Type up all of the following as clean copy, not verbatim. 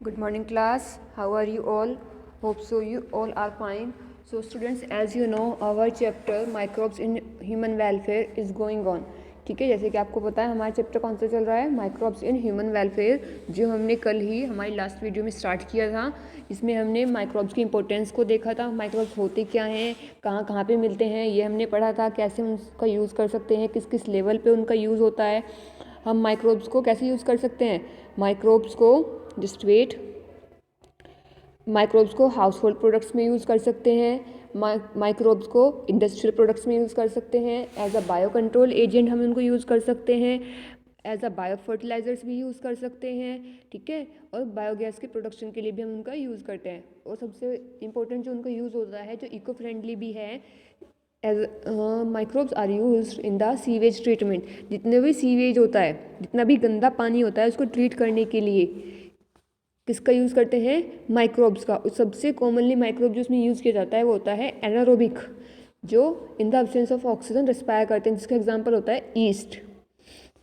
Good morning class. How are you all? Hope so you all are fine. So students, as you know, our chapter microbes in human welfare is going on. ठीक है, जैसे कि आपको पता है हमारा chapter कौन सा चल रहा है, माइक्रोब्स इन ह्यूमन वेलफेयर, जो हमने कल ही हमारी लास्ट वीडियो में स्टार्ट किया था। इसमें हमने माइक्रोब्स की इंपॉर्टेंस को देखा था, माइक्रोब्स होते क्या हैं, कहाँ कहाँ पे मिलते हैं, ये हमने पढ़ा था, कैसे उनका यूज़ कर सकते हैं, किस किस लेवल पे उनका यूज़ होता है, हम माइक्रोब्स को कैसे यूज़ कर सकते हैं। माइक्रोब्स को जस्ट वेट माइक्रोब्स को हाउस होल्ड प्रोडक्ट्स में यूज़ कर सकते हैं, माइक्रोब्स को इंडस्ट्रियल प्रोडक्ट्स में यूज़ कर सकते हैं, as a bio control agent हम उनको यूज़ कर सकते हैं, एज अ बायो फर्टिलाइजर्स भी यूज़ कर सकते हैं, ठीक है। और बायोगैस के प्रोडक्शन के लिए भी हम उनका यूज़ करते हैं। और सबसे इम्पोर्टेंट जो उनका यूज़ होता है, जो इको फ्रेंडली भी है, as microbes are use in the sewage treatment. जितने भी सीवेज होता है, जितना भी गंदा पानी होता है, उसको ट्रीट करने के लिए किसका यूज़ करते हैं, माइक्रोब्स का। सबसे कॉमनली माइक्रोब जो उसमें यूज़ किया जाता है वो होता है एनारोबिक, जो in the absence of oxygen respire करते हैं, जिसका एग्जांपल होता है ईस्ट।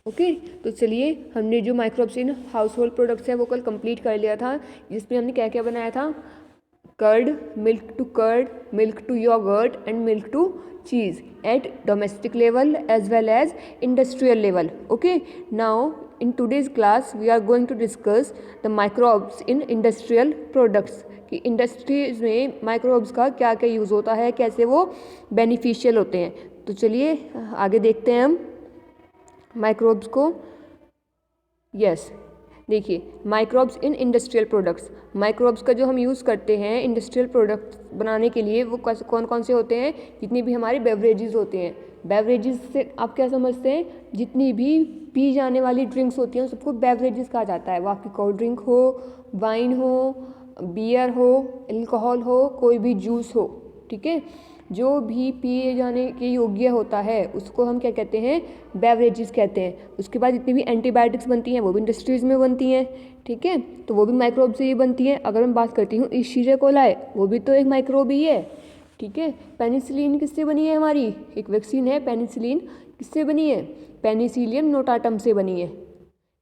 ओके, तो चलिए हमने जो microbes in house hold products है वो कल कंप्लीट कर लिया था, जिसमें हमने क्या क्या बनाया था, curd, milk to yogurt and milk to cheese at domestic level as well as industrial level. Okay, now in today's class we are going to discuss the microbes in industrial products, कि industries में microbes का क्या क्या use होता है, कैसे वो beneficial होते हैं। तो चलिए आगे देखते हैं हम माइक्रोब्स को। यस, देखिए microbes in industrial products, microbes का जो हम यूज़ करते हैं इंडस्ट्रियल प्रोडक्ट्स बनाने के लिए, वो कौन कौन से होते हैं। जितनी भी हमारी बेवरेजेस होते हैं, बेवरेजेस से आप क्या समझते हैं, जितनी भी पी जाने वाली ड्रिंक्स होती हैं सबको बेवरेजेस कहा जाता है। वो आपकी कोल्ड ड्रिंक हो, वाइन हो, बियर हो, अल्कोहल हो, कोई भी जूस हो, ठीक है, जो भी पिए जाने के योग्य होता है उसको हम क्या कहते हैं, बेवरेजेस कहते हैं। उसके बाद जितनी भी एंटीबायोटिक्स बनती हैं वो भी इंडस्ट्रीज़ में बनती हैं, ठीक है, तो वो भी माइक्रोब से ही बनती हैं। अगर मैं बात करती हूँ ईस्टीरिया कोलाई, वो भी तो एक माइक्रोब ही है, ठीक है। पेनिसिलिन किससे बनी है, हमारी एक वैक्सीन है पेनिसिलिन, किससे बनी है, पेनिसिलियम नोटाटम से बनी है,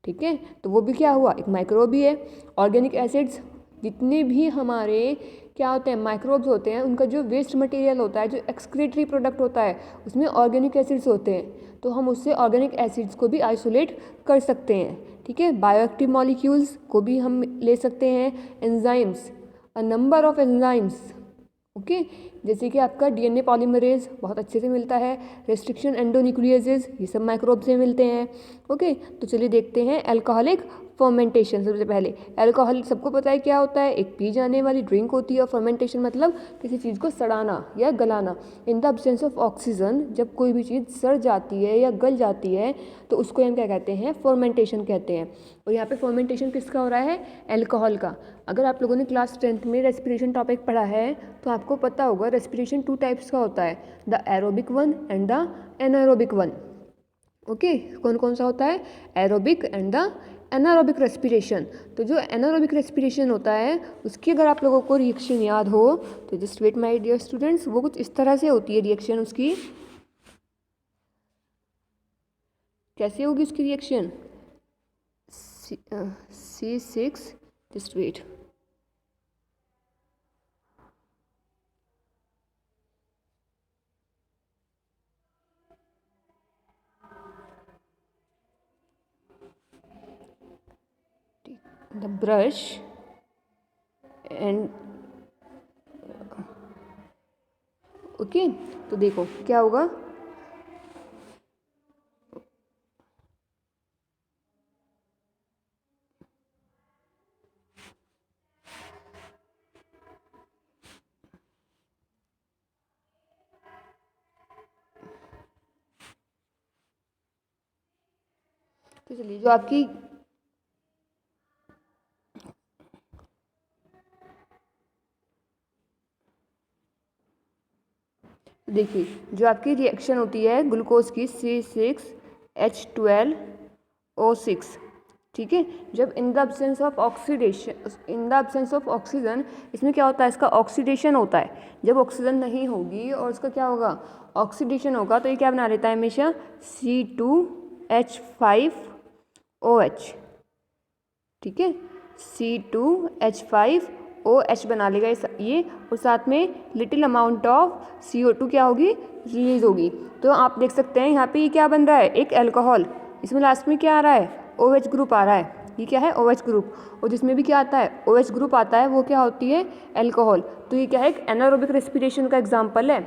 ठीक है, तो वो भी क्या हुआ, एक माइक्रोब ही है। ऑर्गेनिक एसिड्स, जितने भी हमारे क्या होते हैं माइक्रोब्स होते हैं, उनका जो वेस्ट मटेरियल होता है, जो एक्सक्रीटरी प्रोडक्ट होता है, उसमें ऑर्गेनिक एसिड्स होते हैं, तो हम उससे ऑर्गेनिक एसिड्स को भी आइसोलेट कर सकते हैं, ठीक है। बायोएक्टिव मॉलिक्यूल्स को भी हम ले सकते हैं, enzymes, a number of enzymes, okay, जैसे कि आपका डीएनए पॉलीमरेज बहुत अच्छे से मिलता है, रेस्ट्रिक्शन एंडोन्यूक्लियसेस, ये सब माइक्रोब से मिलते हैं। ओके, तो चलिए देखते हैं अल्कोहलिक फर्मेंटेशन। सबसे पहले अल्कोहल सबको पता है क्या होता है, एक पी जाने वाली ड्रिंक होती है। और फर्मेंटेशन मतलब किसी चीज़ को सड़ाना या गलाना। In the absence of oxygen, जब कोई भी चीज़ सड़ जाती है या गल जाती है तो उसको हम क्या कहते हैं, फर्मेंटेशन कहते हैं। और यहाँ पे फर्मेंटेशन किसका हो रहा है, अल्कोहल का। अगर आप लोगों ने क्लास 10th में रेस्पिरेशन टॉपिक पढ़ा है तो आपको पता होगा रेस्पिरेशन 2 टाइप्स का होता है, the aerobic one and the anaerobic one. Okay, कौन कौन सा होता है, aerobic and the anaerobic respiration. तो जो एनारोबिक रेस्पिरेशन होता है उसकी अगर आप लोगों को रिएक्शन याद हो तो just wait my dear students, वो कुछ इस तरह से होती है रिएक्शन उसकी। कैसे होगी उसकी reaction, C6, just wait, the brush and okay, तो देखो क्या होगा, तो चलिए जो आपकी देखिए जो आपकी रिएक्शन होती है ग्लूकोज की C6H12O6, ठीक है, जब in the absence of oxidation, in the absence of oxygen, इसमें क्या होता है, इसका ऑक्सीडेशन होता है। जब ऑक्सीजन नहीं होगी और उसका क्या होगा, ऑक्सीडेशन होगा, तो ये क्या बना लेता है हमेशा, C2H5OH, ठीक है। C2H5OH बना लेगा ये, और साथ में लिटिल अमाउंट ऑफ CO2 क्या होगी, रिलीज होगी। तो आप देख सकते हैं यहाँ पे ये क्या बन रहा है, एक अल्कोहल, इसमें लास्ट में क्या आ रहा है, OH ग्रुप आ रहा है, ये क्या है, OH ग्रुप, और जिसमें भी क्या आता है, OH ग्रुप आता है, वो क्या होती है, अल्कोहल। तो ये क्या है, एक एनारोबिक रेस्पिरेशन का एग्जाम्पल है।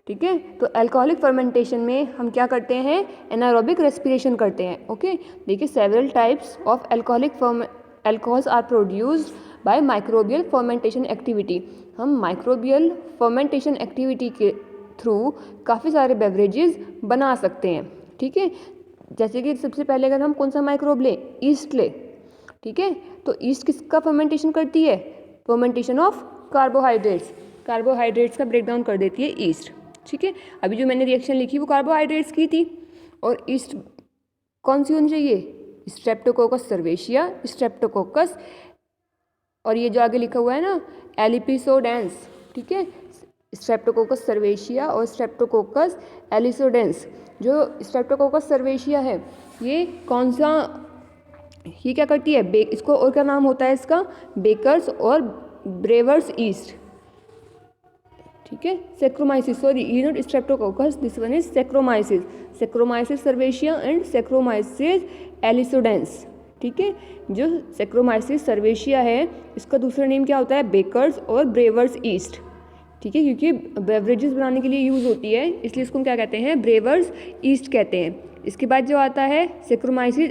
ठीक है, तो अल्कोहलिक फर्मेंटेशन में हम क्या करते हैं, एनारोबिक रेस्पिरेशन करते हैं। ओके, देखिए several types of alcohols are produced by microbial fermentation activity. हम माइक्रोबियल फर्मेंटेशन एक्टिविटी के थ्रू काफ़ी सारे बेवरेजेस बना सकते हैं। ठीक है, जैसे कि सबसे पहले अगर हम कौन सा माइक्रोब लें, ईस्ट ले। ठीक है, तो ईस्ट किसका फर्मेंटेशन करती है, फर्मेंटेशन ऑफ कार्बोहाइड्रेट्स, कार्बोहाइड्रेट्स का ब्रेकडाउन कर देती है ईस्ट। ठीक है, अभी जो मैंने रिएक्शन लिखी वो कार्बोहाइड्रेट्स की थी, और ईस्ट कौन सी होनी चाहिए, स्ट्रेप्टोकोकस सर्वेशिया, स्ट्रेप्टोकोकस, और ये जो आगे लिखा हुआ है ना, एलिपिसोडेंस। ठीक है, स्ट्रेप्टोकोकस सर्वेशिया और स्ट्रेप्टोकोकस एलिसोडेंस। जो स्ट्रेप्टोकोकस सर्वेशिया है ये कौन सा, ये क्या करती है, इसको और क्या नाम होता है इसका, बेकर्स और ब्रेवर्स ईस्ट। ठीक है, सेक्रोमाइसिस, सॉरी ये not streptococcus, this one is saccharomyces, saccharomyces cerevisiae and saccharomyces ellipsoideus. ठीक है, जो सेक्रोमाइसिस सर्वेशिया है इसका दूसरा नेम क्या होता है, बेकर्स और ब्रेवर्स ईस्ट। ठीक है, क्योंकि बेवरेजेस बनाने के लिए यूज़ होती है, इसलिए इसको हम क्या कहते हैं, ब्रेवर्स ईस्ट कहते हैं। इसके बाद जो आता है सेक्रोमाइसिस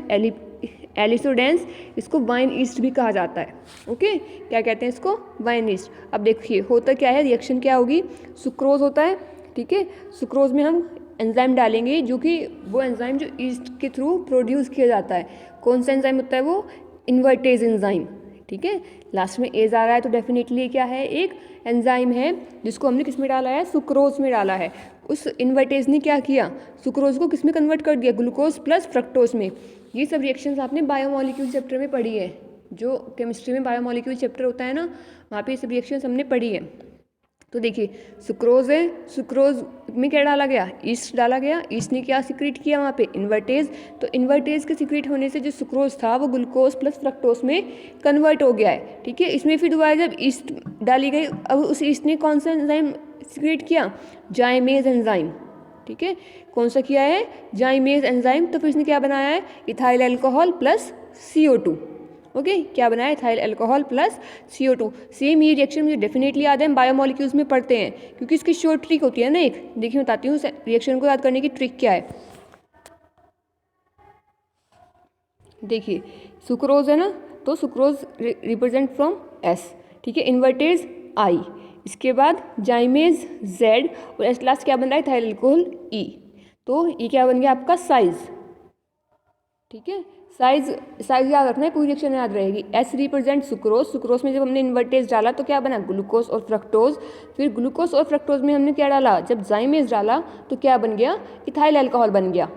एलिसोडेंस, इसको वाइन ईस्ट भी कहा जाता है। ओके, क्या कहते हैं इसको, वाइन ईस्ट। अब देखिए होता क्या है, रिएक्शन क्या होगी, सुक्रोज होता है। ठीक है, सुक्रोज में हम एंजाइम डालेंगे, जो कि वो एंजाइम जो ईस्ट के थ्रू प्रोड्यूस किया जाता है। कौन सा एंजाइम होता है वो, इन्वर्टेज एंजाइम। ठीक है, लास्ट में एज आ रहा है तो डेफिनेटली क्या है, एक एंजाइम है जिसको हमने किस में डाला है, सुक्रोज में डाला है। उस इन्वर्टेज ने क्या किया, सुक्रोज को किस में कन्वर्ट कर दिया, ग्लूकोज प्लस फ्रक्टोज में। ये सब रिएक्शंस आपने बायोमोलिक्यूल चैप्टर में पढ़ी है, जो केमिस्ट्री में बायोमोलिक्यूल चैप्टर होता है ना, वहाँ पे ये सब रिएक्शंस हमने पढ़ी है। तो देखिए सुक्रोज है, सुक्रोज में क्या डाला गया, ईस्ट डाला गया, ईस्ट ने क्या सिक्रीट किया वहाँ पे, इन्वर्टेज। तो इन्वर्टेज के सिक्रीट होने से जो सुक्रोज था वो ग्लूकोज प्लस फ्रक्टोज में कन्वर्ट हो गया है। ठीक है, इसमें फिर दोबारा जब ईस्ट डाली गई, अब उस ईस्ट ने कौन सा एंजाइम सिक्रीट किया, जाइमेज एंजाइम। ठीक है, कौन सा किया है, जाइमेज एंजाइम। तो फिर इसने क्या बनाया है, ethyl alcohol plus CO2। Okay, क्या बनाया है, ethyl alcohol plus CO2। Same ये रिएक्शन मुझे डेफिनेटली याद है, हम बायोमोलिक्यूल्स में पढ़ते हैं, क्योंकि इसकी शॉर्ट ट्रिक होती है ना एक, देखिए बताती हूँ रिएक्शन को याद करने की ट्रिक क्या है। देखिए सुक्रोज है ना, तो सुक्रोज रिप्रेजेंट फ्रॉम S। ठीक है, इन्वर्टेज I, इसके बाद जाइमेज Z, और एट लास्ट क्या बन रहा है, इथाइल अल्कोहल E। तो ये क्या बन गया आपका साइज। ठीक है, साइज याद रखना है, पूरी रिएक्शन याद रहेगी। S रिप्रेजेंट सुक्रोज, सुक्रोज में जब हमने इन्वर्टेज डाला तो क्या बना, ग्लूकोज और फ्रक्टोज। फिर ग्लूकोज और फ्रक्टोज में हमने क्या डाला, जब जाइमेज डाला तो क्या बन गया, इथाइल अल्कोहल बन गया।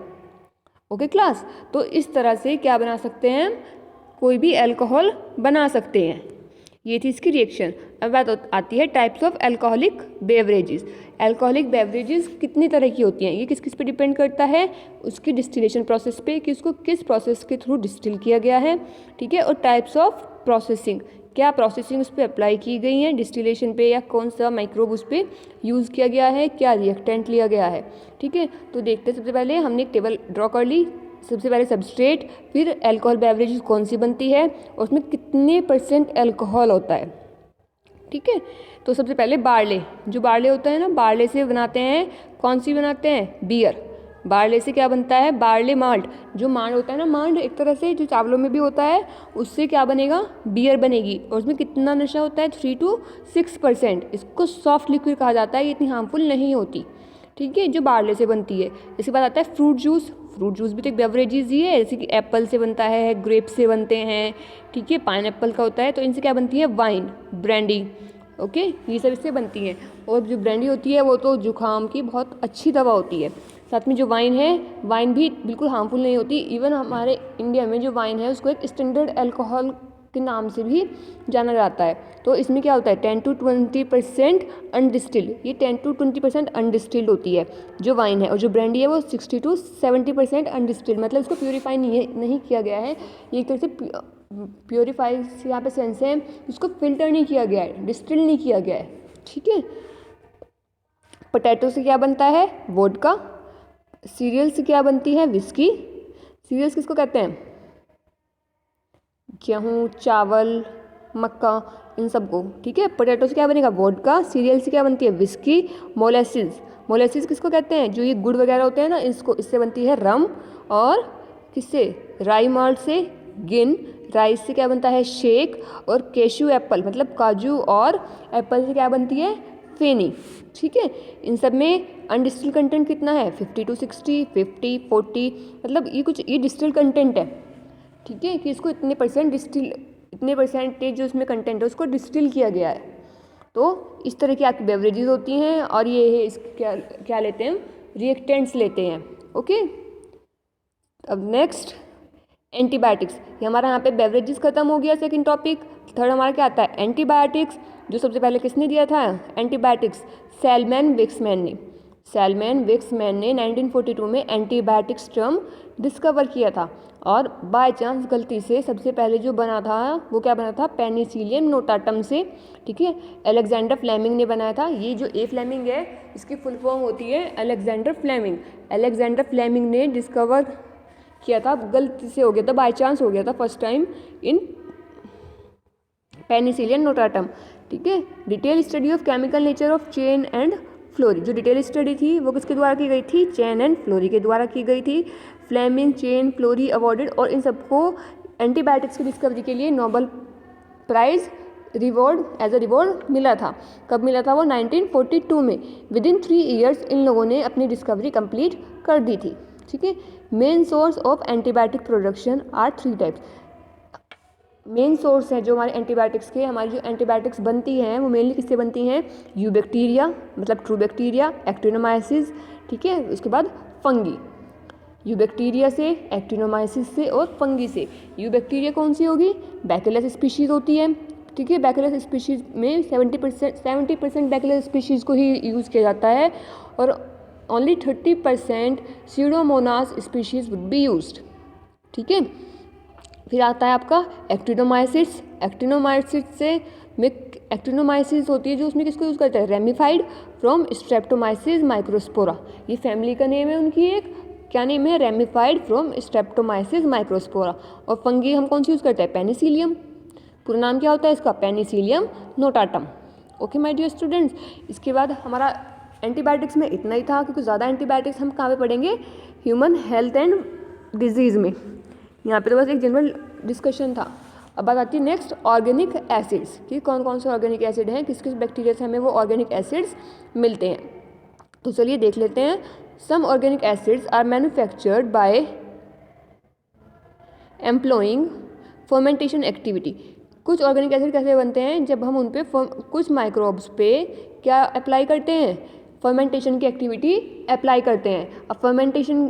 ओके क्लास, तो इस तरह से क्या बना सकते हैं, कोई भी अल्कोहल बना सकते हैं। ये थी इसकी रिएक्शन। अब बात आती है types of alcoholic beverages. Alcoholic beverages कितनी तरह की होती हैं, ये किस किस पे डिपेंड करता है, उसकी डिस्टिलेशन प्रोसेस पे कि उसको किस प्रोसेस के थ्रू डिस्टिल किया गया है। ठीक है, और टाइप्स ऑफ प्रोसेसिंग, क्या प्रोसेसिंग उस पर अप्लाई की गई है डिस्टिलेशन पे, या कौन सा माइक्रोब उस पर यूज़ किया गया है, क्या रिएक्टेंट लिया गया है। ठीक है, तो देखते हैं, सबसे पहले हमने एक टेबल ड्रॉ कर ली। सबसे पहले सबस्ट्रेट, फिर अल्कोहल बेवरेजेस कौन सी बनती है और उसमें कितने % अल्कोहल होता है। ठीक है, तो सबसे पहले बार्ले, जो बार्ले होता है ना, बार्ले से बनाते हैं, कौन सी बनाते हैं, बियर। बार्ले से क्या बनता है, बार्ले माल्ट, जो मांड होता है ना, मांड एक तरह से जो चावलों में भी होता है, उससे क्या बनेगा, बियर बनेगी। और उसमें कितना नशा होता है, 3 to 6%। इसको सॉफ्ट लिक्विड कहा जाता है, ये इतनी हार्मफुल नहीं होती। ठीक है, जो बार्ले से बनती है। इसके बाद आता है फ्रूट जूस। फ्रूट जूस भी तो एक बेवरेजेस ही है, जैसे कि एप्पल से बनता है, ग्रेप से बनते हैं। ठीक है, पाइनएप्पल का होता है, तो इनसे क्या बनती है, वाइन, ब्रांडी। ओके, ये सब इससे बनती है। और जो ब्रांडी होती है वो तो जुकाम की बहुत अच्छी दवा होती है। साथ में जो वाइन है, वाइन भी बिल्कुल हार्मफुल नहीं होती। इवन हमारे इंडिया में जो वाइन है उसको एक स्टैंडर्ड अल्कोहल के नाम से भी जाना जाता है। तो इसमें क्या होता है 10 to 20% अनडिस्टिल्ड, ये 10 to 20% अनडिस्टिल्ड होती है जो वाइन है, और जो ब्रांडी है वो 60 to 70% अनडिस्टिल्ड, मतलब इसको प्योरीफाई नहीं किया गया है। ये एक तरह से प्योरीफाई से यहाँ पे सेंस है, इसको फिल्टर नहीं किया गया है, डिस्टिल नहीं किया गया है। ठीक है। पोटैटो से क्या बनता है वोडका, सीरियल से क्या बनती है विस्की। सीरियल्स किसको कहते हैं गेहूँ, चावल, मक्का, इन सबको। ठीक है। पोटैटो से क्या बनेगा वोडका, सीरियल से क्या बनती है विस्की। मोलेसिस, मोलेसिस किसको कहते हैं जो ये गुड़ वगैरह होते हैं ना, इससे बनती है रम। और किससे राई माल्ट से गिन, राइस से क्या बनता है शेक। और केशू एप्पल मतलब काजू और एप्पल से क्या बनती है फेनी। ठीक है। इन सब में अनडिस्टिल्ड कंटेंट कितना है 50 to 60, 50, 40, मतलब ये डिस्टिल्ड कंटेंट है। ठीक है कि इसको इतने परसेंटेज जो इसमें कंटेंट है उसको डिस्टिल किया गया है। तो इस तरह की आपकी बेवरेजेस होती हैं, और ये है क्या लेते हैं रिएक्टेंट्स लेते हैं। ओके। अब नेक्स्ट एंटीबायोटिक्स, ये हमारा यहाँ पे बेवरेजेस खत्म हो गया सेकंड टॉपिक। थर्ड हमारा क्या आता है एंटीबायोटिक्स, जो सबसे पहले किसने दिया था एंटीबायोटिक्स सैलमैन विक्समैन ने। सैलमैन विक्समैन ने 1942 में एंटीबायोटिक्स टर्म डिस्कवर किया था, और बाय चांस गलती से सबसे पहले जो बना था वो क्या बना था पेनिसिलियम नोटाटम से। ठीक है। अलेक्जेंडर फ्लेमिंग ने बनाया था। ये जो ए फ्लेमिंग है इसकी फुल फॉर्म होती है अलेक्जेंडर फ्लेमिंग। अलेक्जेंडर फ्लेमिंग ने डिस्कवर किया था, गलती से हो गया था, बाय चांस हो गया था first time in penicillium notatum. ठीक है। Detail study of chemical nature of Chain and Florey, जो डिटेल स्टडी थी वो किसके द्वारा की गई थी चेन एंड फ्लोरी के द्वारा की गई थी। फ्लेमिंग, चेन, फ्लोरी अवॉर्डेड, और इन सबको एंटीबायोटिक्स की डिस्कवरी के लिए Nobel prize as a reward मिला था। कब मिला था वो 1942 में। विद इन 3 years इन लोगों ने अपनी डिस्कवरी कंप्लीट कर दी थी। ठीक है। Main source of antibiotic production are 3 types. Main source है जो हमारे एंटीबायोटिक्स के, हमारी जो एंटीबायोटिक्स बनती हैं वो मेनली किससे बनती हैं यू बैक्टीरिया मतलब ट्रू बैक्टीरिया, एक्टिनोमाइसिस। ठीक है। उसके बाद फंगी, यू बैक्टीरिया से, एक्टिनोमाइसिस से और फंगी से। यू बैक्टीरिया कौन सी होगी बैसिलस स्पीशीज़ होती है। ठीक है। बैसिलस स्पीशीज़ में 70% बैसिलस स्पीशीज़ को ही यूज़ किया जाता है, और only 30% Pseudomonas species would be used. ठीक है। फिर आता है आपका एक्टिनोमाइसिस। एक्टिनोमाइसिस होती है जो उसमें किसको यूज़ करता है रेमिफाइड फ्रॉम स्ट्रेप्टोमाइसिस माइक्रोस्पोरा। ये फैमिली का नेम है उनकी, एक क्या नेम है रेमिफाइड फ्रॉम स्ट्रेप्टोमाइसिस माइक्रोस्पोरा। और फंगी हम कौन सी यूज़ करते हैं पेनिसिलियम, पूरा नाम क्या होता है इसका penicillium notatum. Okay my dear students. इसके बाद हमारा एंटीबायोटिक्स में इतना ही था, क्योंकि ज़्यादा एंटीबायोटिक्स हम कहाँ पे पढ़ेंगे ह्यूमन हेल्थ एंड डिजीज़ में। यहाँ पे तो बस एक जनरल डिस्कशन था। अब बात आती है नेक्स्ट ऑर्गेनिक एसिड्स कि कौन कौन से ऑर्गेनिक एसिड हैं, किस किस बैक्टीरिया से हमें वो ऑर्गेनिक एसिड्स मिलते हैं। तो चलिए देख लेते हैं। Some organic acids are manufactured by employing fermentation activity. कुछ ऑर्गेनिक एसिड कैसे बनते हैं जब हम उन पे कुछ माइक्रोब्स पे क्या अप्लाई करते हैं फर्मेंटेशन की एक्टिविटी अप्लाई करते हैं। अब फर्मेंटेशन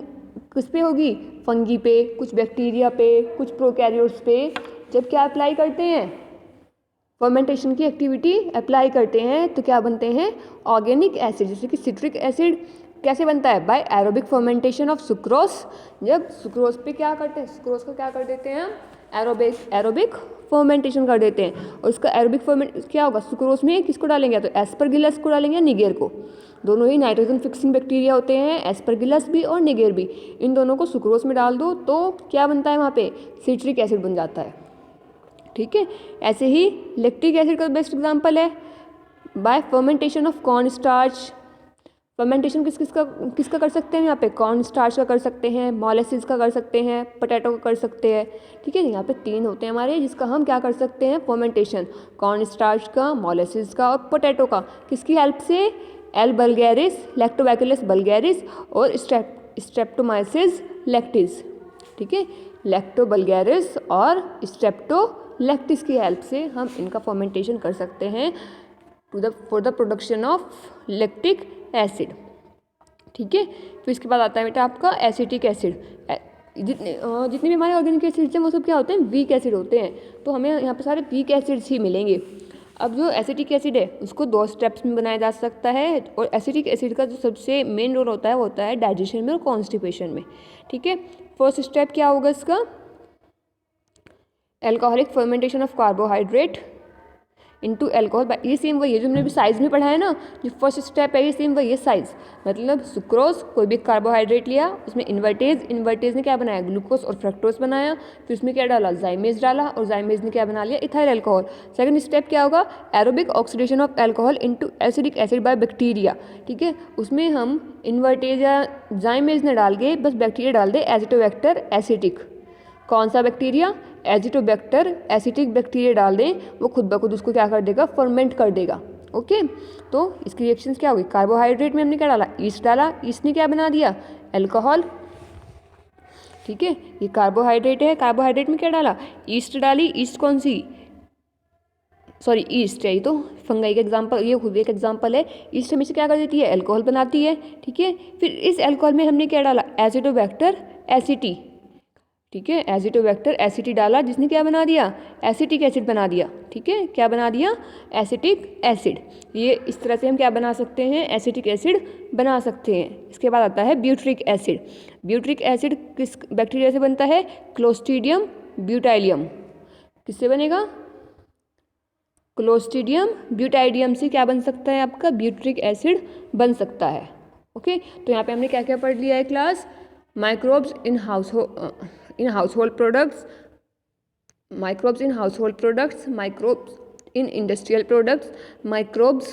किस पे होगी फंगी पे, कुछ बैक्टीरिया पे, कुछ प्रोकैरियोट्स पे। जब क्या अप्लाई करते हैं फर्मेंटेशन की एक्टिविटी अप्लाई करते हैं तो क्या बनते हैं ऑर्गेनिक एसिड। जैसे कि सिट्रिक एसिड कैसे बनता है by aerobic fermentation of sucrose. जब सुक्रोज पे क्या करते हैं सुक्रोज को क्या कर देते हैं एरोबिक फर्मेंटेशन कर देते हैं। और उसका एरोबिक फर्मेंट क्या होगा सुक्रोज में किसको डालेंगे या तो एस्परगिलस को डालेंगे या निगेर को। दोनों ही नाइट्रोजन फिक्सिंग बैक्टीरिया होते हैं एस्परगिलस भी और निगेर भी। इन दोनों को सुक्रोज में डाल दो तो क्या बनता है वहाँ पे सिट्रिक एसिड बन जाता है। ठीक है। ऐसे ही लैक्टिक एसिड का बेस्ट एग्जांपल है bye fermentation of corn starch. Fermentation किसका कर सकते हैं यहाँ पे कॉर्न स्टार्च का कर सकते हैं, मोलेसिस का कर सकते हैं, पोटैटो का कर सकते हैं। ठीक है। यहाँ पे 3 होते हैं हमारे जिसका हम क्या कर सकते हैं फर्मेंटेशन कॉर्न स्टार्च का, मोलेसिस का और पोटैटो का। किसकी हेल्प से एल बल्गैरिस, लैक्टोबैसिलस बल्गैरिस और स्ट्रेप्टोमाइसिस लैक्टिस। ठीक है। लैक्टोबल्गैरिस और स्ट्रेप्टोलैक्टिस की हेल्प से हम इनका फर्मेंटेशन कर सकते हैं for the production of lactic acid. ठीक है। फिर इसके बाद आता है बेटा आपका एसिटिक एसिड। जितने भी हमारे ऑर्गेनिक एसिड्स हैं वो सब क्या होते हैं, वीक एसिड होते हैं। तो हमें यहाँ पे सारे वीक एसिड्स ही मिलेंगे। अब जो एसिटिक एसिड है उसको 2 स्टेप्स में बनाया जा सकता है, और एसिटिक एसिड का जो सबसे मेन रोल होता है वो होता है डाइजेशन में और कॉन्स्टिपेशन में। ठीक है, फर्स्ट स्टेप क्या होगा इसका, alcoholic fermentation of carbohydrate into alcohol. ये सेम वही है जो हमने भी साइज में पढ़ा है ना, जो फर्स्ट स्टेप है ये सेम वही है साइज। मतलब सुक्रोज, कोई भी कार्बोहाइड्रेट लिया, उसमें इन्वर्टेज ने क्या बनाया, ग्लूकोज और फ्रक्टोज बनाया, फिर उसमें क्या डाला, जाइमेज डाला, और जाइमेज ने क्या बना लिया, इथाइल अल्कोहल। सेकंड स्टेप क्या होगा, aerobic oxidation of alcohol into acidic acid by bacteria. ठीक है, उसमें हम इन्वर्टेज या जाइमेज ने डाल के बस बैक्टीरिया डाल दे, एजिटोबैक्टर एसिटिक। कौन सा बैक्टीरिया, एजिटोबैक्टर एसिटिक बैक्टीरिया डाल दें, वो खुद ब खुद उसको क्या कर देगा, फर्मेंट कर देगा। ओके, तो इसकी रिएक्शंस क्या होगी, कार्बोहाइड्रेट में हमने क्या डाला, ईस्ट डाला, ईस्ट ने क्या बना दिया, अल्कोहल। ठीक है, ये कार्बोहाइड्रेट है, कार्बोहाइड्रेट में क्या डाला, ईस्ट डाली, ईस्ट कौन सी, सॉरी ईस्ट है, ये तो फंगाई का एग्जाम्पल, ये खुद एक एग्जाम्पल है। ईस्ट हमेशा क्या कर देती है, अल्कोहल बनाती है। ठीक है, फिर इस अल्कोहल में हमने क्या डाला, एजिटोबैक्टर एसिटी। ठीक है, एजिटोबैक्टर एसिटी डाला, जिसने क्या बना दिया, एसिटिक एसिड बना दिया। ठीक है, क्या बना दिया, एसिटिक एसिड। ये इस तरह से हम क्या बना सकते हैं, एसिटिक एसिड बना सकते हैं। इसके बाद आता है ब्यूट्रिक एसिड। ब्यूट्रिक एसिड किस बैक्टीरिया से बनता है, क्लोस्ट्रीडियम ब्यूटाइलियम। किससे बनेगा, क्लोस्ट्रीडियम ब्यूटाइडियम से क्या बन सकता है, आपका ब्यूट्रिक एसिड बन सकता है। ओके, तो यहाँ पे हमने क्या क्या पढ़ लिया है class, microbes in household products, microbes in household products, microbes in industrial products, microbes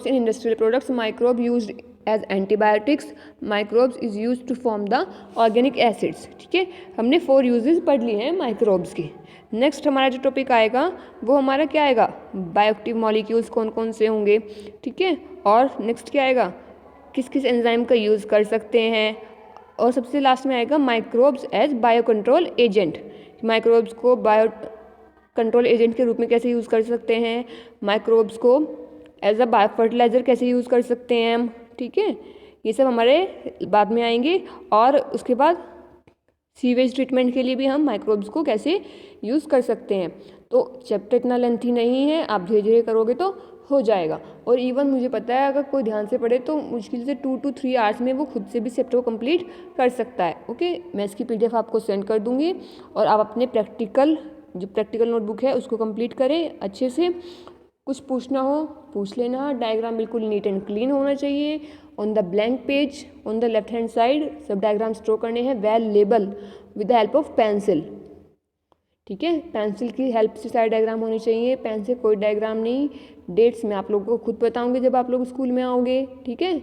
in industrial products, microbe used as antibiotics, microbes is used to form the organic acids। ठीक है, हमने 4 यूजेस पढ़ लिए हैं माइक्रोब्स के। Next हमारा जो topic आएगा वो हमारा क्या आएगा, बायोएक्टिव मॉलिक्यूल्स कौन कौन से होंगे। ठीक है, और नेक्स्ट क्या आएगा, किस किस एंजाइम का यूज़ कर सकते हैं, और सबसे लास्ट में आएगा microbes as bio control agent. Microbes को बायो कंट्रोल एजेंट के रूप में कैसे यूज़ कर सकते हैं, माइक्रोब्स को एज अ बायो फर्टिलाइज़र कैसे यूज़ कर सकते हैं हम। ठीक है, ये सब हमारे बाद में आएंगे। और उसके बाद सीवेज ट्रीटमेंट के लिए भी हम माइक्रोब्स को कैसे यूज़ कर सकते हैं। तो चैप्टर इतना लेंथी नहीं है, आप धीरे धीरे करोगे तो हो जाएगा। और इवन मुझे पता है अगर कोई ध्यान से पढ़े तो मुश्किल से 2 to 3 आवर्स में वो खुद से भी चैप्टर को कंप्लीट कर सकता है। ओके, मैं इसकी PDF आपको सेंड कर दूंगी, और आप अपने प्रैक्टिकल नोटबुक है उसको कंप्लीट करें अच्छे से। कुछ पूछना हो पूछ लेना, डायग्राम बिल्कुल नीट एंड क्लीन होना चाहिए। On the blank page on the left hand side सब डायग्राम्स ड्रॉ करने हैं, well label with the help of pencil. ठीक है, पेंसिल की हेल्प से सारे डायग्राम होने चाहिए, पेन से कोई डायग्राम नहीं। डेट्स मैं आप लोगों को खुद बताऊंगी जब आप लोग स्कूल में आओगे। ठीक है,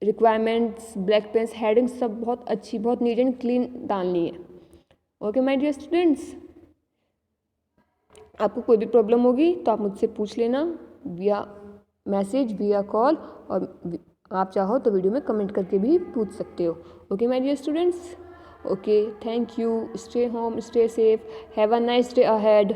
रिक्वायरमेंट्स, ब्लैक पेन्स, हेडिंग्स सब बहुत अच्छी, बहुत नीट एंड क्लीन डालनी है। ओके माय डियर स्टूडेंट्स, आपको कोई भी प्रॉब्लम होगी तो आप मुझसे पूछ लेना विया मैसेज, विया कॉल, और आप चाहो तो वीडियो में कमेंट करके भी पूछ सकते हो। Okay my dear students, okay, thank you, stay home, stay safe, have a nice day ahead.